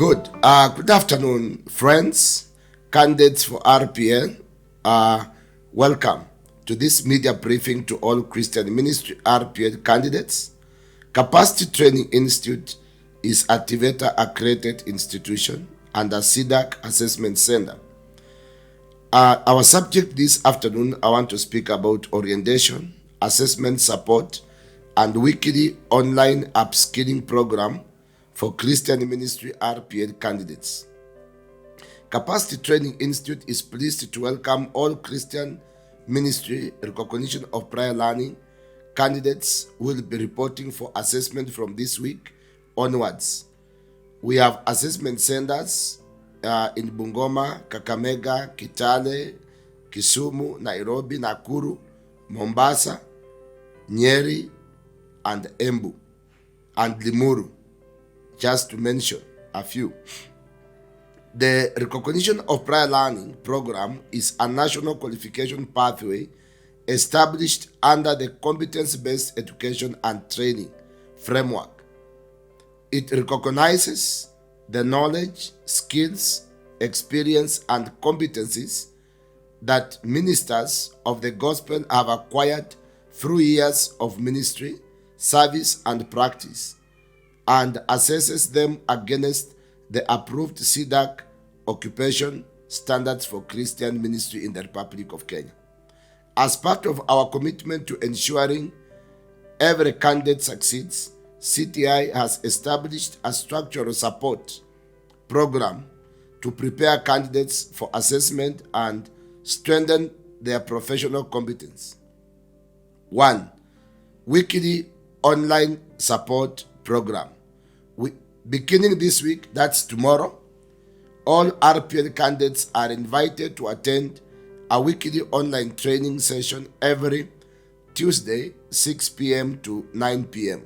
Good afternoon, friends, candidates for RPL. Welcome to this media briefing to all Christian Ministry RPL candidates. Capacity Training Institute is a TVET accredited institution and a CDACC assessment center. Our subject this afternoon, I want to speak about orientation, assessment support, and weekly online upskilling program for Christian Ministry RPL candidates. Capacity Training Institute is pleased to welcome all Christian Ministry recognition of prior learning candidates who will be reporting for assessment from this week onwards. We have assessment centers in Bungoma, Kakamega, Kitale, Kisumu, Nairobi, Nakuru, Mombasa, Nyeri, and Embu, and Limuru, just to mention a few. The recognition of prior learning program is a national qualification pathway established under the Competency-Based Education and Training framework. It recognizes the knowledge, skills, experience, and competencies that ministers of the gospel have acquired through years of ministry, service, and practice, and assesses them against the approved CDACC occupation standards for Christian ministry in the Republic of Kenya. As part of our commitment to ensuring every candidate succeeds, CTI has established a structural support program to prepare candidates for assessment and strengthen their professional competence. 1. Weekly online support program. Beginning this week, that's tomorrow, all RPL candidates are invited to attend a weekly online training session every Tuesday, 6 p.m. to 9 p.m.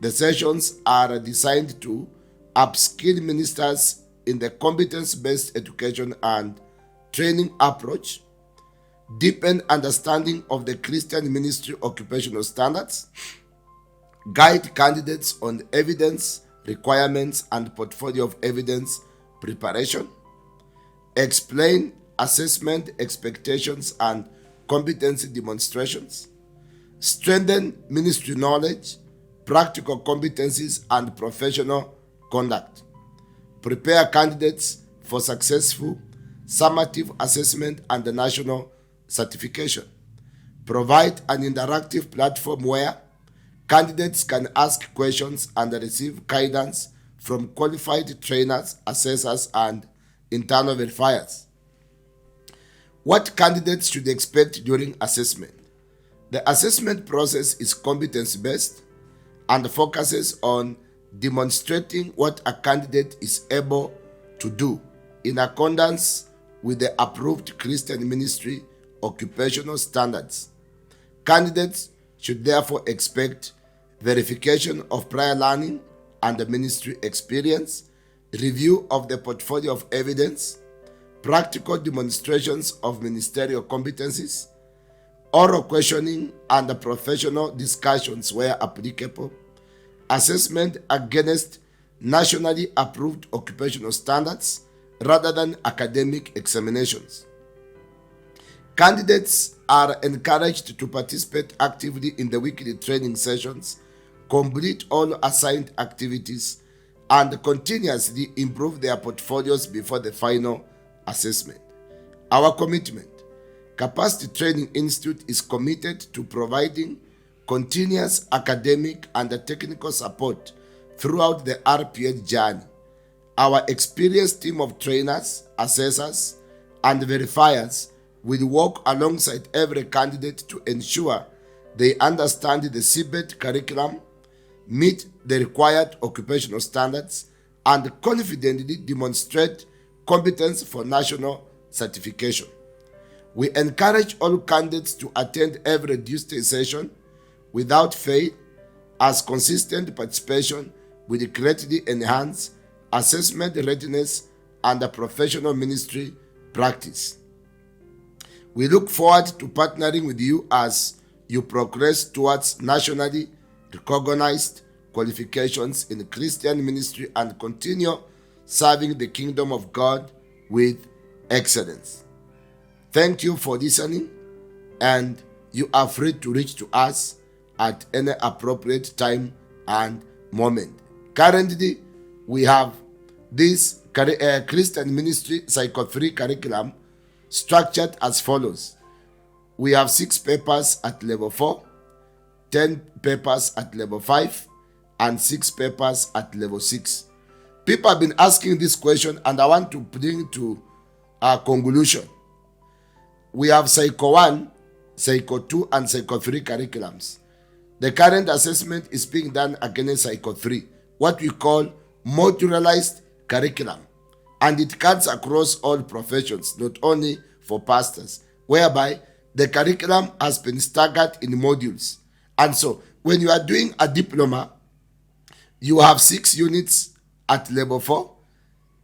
The sessions are designed to upskill ministers in the competence-based education and training approach, deepen understanding of the Christian ministry occupational standards, guide candidates on evidence requirements and portfolio of evidence preparation, explain assessment expectations and competency demonstrations, strengthen ministry knowledge, practical competencies, and professional conduct, prepare candidates for successful summative assessment and the national certification, provide an interactive platform where candidates can ask questions and receive guidance from qualified trainers, assessors, and internal verifiers. What candidates should expect during assessment? The assessment process is competency-based and focuses on demonstrating what a candidate is able to do in accordance with the approved Christian ministry occupational standards. Candidates should therefore expect verification of prior learning and the ministry experience, review of the portfolio of evidence, practical demonstrations of ministerial competencies, oral questioning and the professional discussions where applicable, assessment against nationally approved occupational standards rather than academic examinations. Candidates are encouraged to participate actively in the weekly training sessions, complete all assigned activities, and continuously improve their portfolios before the final assessment. Our commitment. Capacity Training Institute is committed to providing continuous academic and technical support throughout the RPL journey. Our experienced team of trainers, assessors, and verifiers will work alongside every candidate to ensure they understand the CBET curriculum, meet the required occupational standards, and confidently demonstrate competence for national certification. We encourage all candidates to attend every Tuesday session without fail, as consistent participation will greatly enhance assessment readiness and the professional ministry practice. We look forward to partnering with you as you progress towards nationally recognized qualifications in Christian ministry and continue serving the kingdom of God with excellence. Thank you for listening, and you are free to reach to us at any appropriate time and moment. Currently, we have this Christian Ministry Psycho 3 curriculum structured as follows. We have 6 papers at level 4, 10 papers at level 5, and 6 papers at level 6. People have been asking this question, and I want to bring to a conclusion. We have Psycho 1, Psycho 2, and Psycho 3 curriculums. The current assessment is being done against Psycho 3, what we call modularized curriculum. And it cuts across all professions, not only for pastors, whereby the curriculum has been staggered in modules. And so, when you are doing a diploma, you have 6 units at level 4,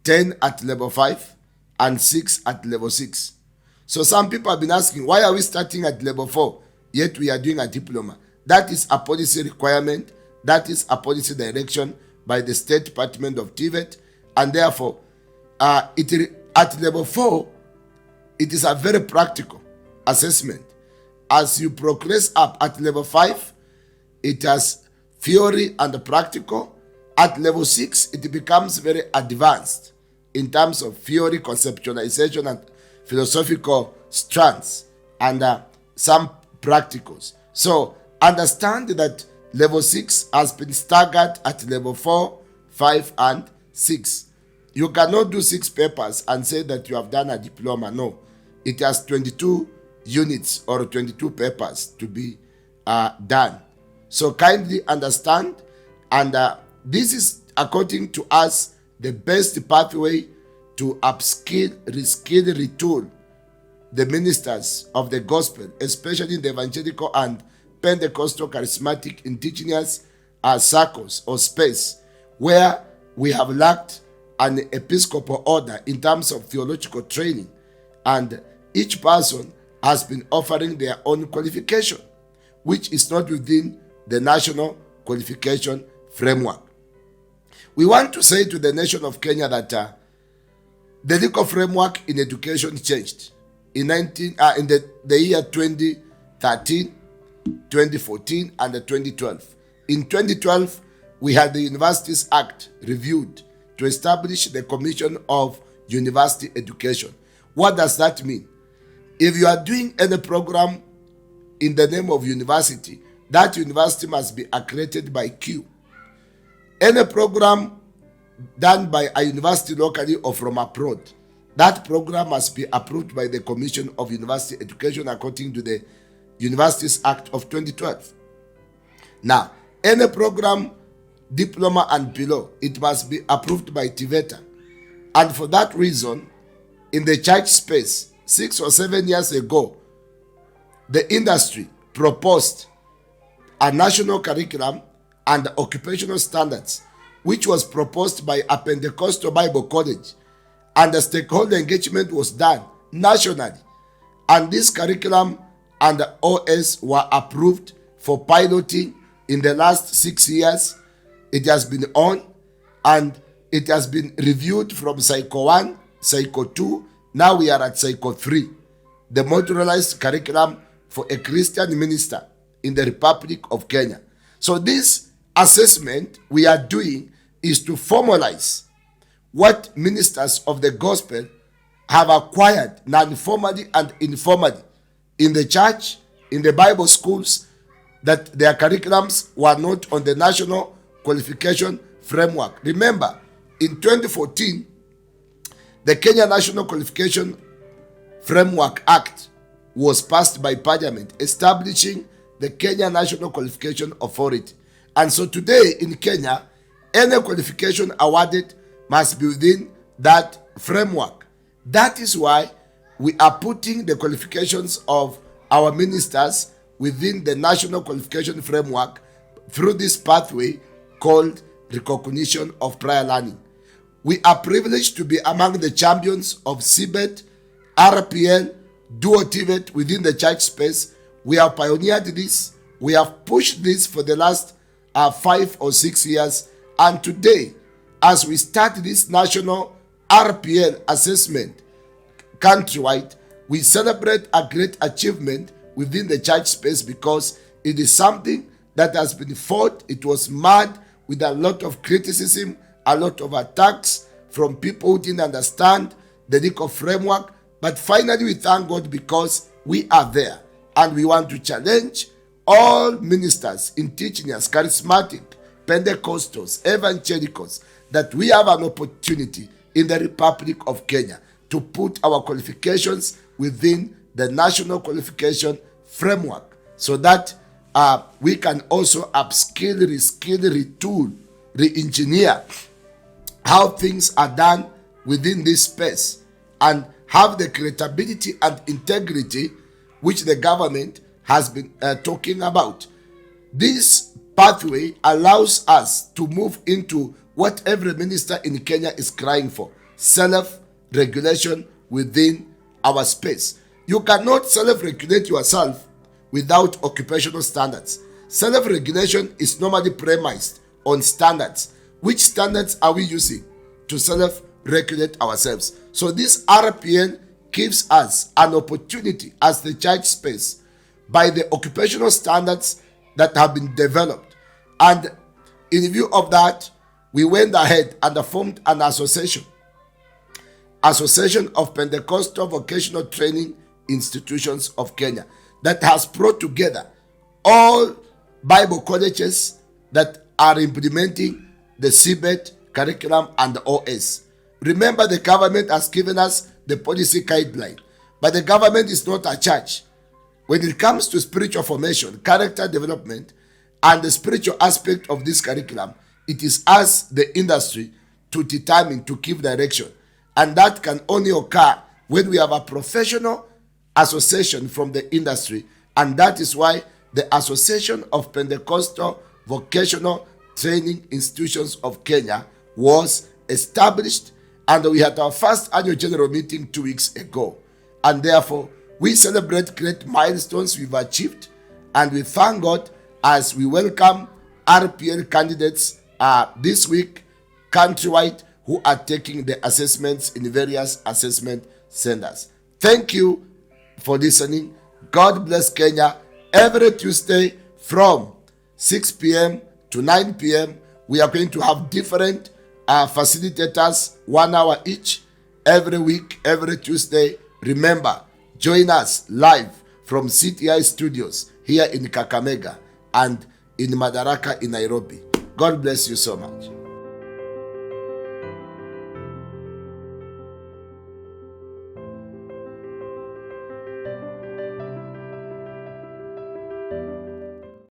10 at level 5, and 6 at level 6. So some people have been asking, why are we starting at level 4, yet we are doing a diploma? That is a policy requirement. That is a policy direction by the State Department of TVET. And therefore, at level 4, it is a very practical assessment. As you progress up at level 5, it has theory and practical. At level 6, it becomes very advanced in terms of theory, conceptualization, and philosophical strands, and some practicals. So understand that level 6 has been staggered at level 4, 5, and 6. You cannot do 6 papers and say that you have done a diploma. No, it has 22 units or 22 papers to be done. So kindly understand, and this is, according to us, the best pathway to upskill, reskill, retool the ministers of the gospel, especially in the evangelical and Pentecostal charismatic indigenous circles or space, where we have lacked an episcopal order in terms of theological training, and each person has been offering their own qualification, which is not within the national qualification framework. We want to say to the nation of Kenya that the legal framework in education changed in the year 2013, 2014, and 2012. In 2012, we had the Universities Act reviewed to establish the Commission of University Education. What does that mean? If you are doing any program in the name of university, that university must be accredited by Q. Any program done by a university locally or from abroad, that program must be approved by the Commission of University Education according to the Universities Act of 2012. Now, any program, diploma and below, it must be approved by TVET. And for that reason, in the church space, 6 or 7 years ago, the industry proposed a national curriculum and occupational standards, which was proposed by a Pentecostal Bible College, and the stakeholder engagement was done nationally. And this curriculum and the OS were approved for piloting in the last 6 years. It has been on, and it has been reviewed from Psycho 1, Psycho 2. Now we are at Psycho 3, the modularized curriculum for a Christian minister in the Republic of Kenya. So this assessment we are doing is to formalize what ministers of the gospel have acquired non-formally and informally in the church, in the Bible schools, that their curriculums were not on the national qualification framework. Remember, in 2014, the Kenya National Qualification Framework Act was passed by Parliament, establishing the Kenya National Qualification Authority. And so today in Kenya, any qualification awarded must be within that framework. That is why we are putting the qualifications of our ministers within the national qualification framework through this pathway called recognition of prior learning. We are privileged to be among the champions of CBET, RPL, Duo TVET within the church space. We have pioneered this. We have pushed this for the last 5 or 6 years. And today, as we start this national RPL assessment countrywide, we celebrate a great achievement within the church space because it is something that has been fought. It was marred with a lot of criticism, a lot of attacks from people who didn't understand the legal framework. But finally, we thank God because we are there, and we want to challenge all ministers in teaching us, charismatic, Pentecostals, evangelicals, that we have an opportunity in the Republic of Kenya to put our qualifications within the national qualification framework so that we can also upskill, reskill, retool, re-engineer how things are done within this space and have the credibility and integrity which the government has been talking about. This pathway allows us to move into what every minister in Kenya is crying for: self-regulation within our space. You cannot self-regulate yourself without occupational standards. Self-regulation is normally premised on standards. Which standards are we using to self-regulate ourselves? So this RPN gives us an opportunity as the church space by the occupational standards that have been developed. And in view of that, we went ahead and formed an association of Pentecostal Vocational Training Institutions of Kenya, that has brought together all Bible colleges that are implementing the CBET curriculum and the OS. Remember, the government has given us the policy guideline, but the government is not a church. When it comes to spiritual formation, character development, and the spiritual aspect of this curriculum, it is us, the industry, to determine, to give direction. And that can only occur when we have a professional association from the industry. And that is why the Association of Pentecostal Vocational Training Institutions of Kenya was established, and we had our first annual general meeting 2 weeks ago. And therefore, we celebrate great milestones we've achieved, and we thank God as we welcome RPL candidates this week countrywide who are taking the assessments in various assessment centers. Thank you for listening. God bless Kenya. Every Tuesday from 6 p.m. to 9 p.m. we are going to have different facilitators, 1 hour each, every week, every Tuesday. Remember, join us live from CTI Studios here in Kakamega and in Madaraka in Nairobi. God bless you so much.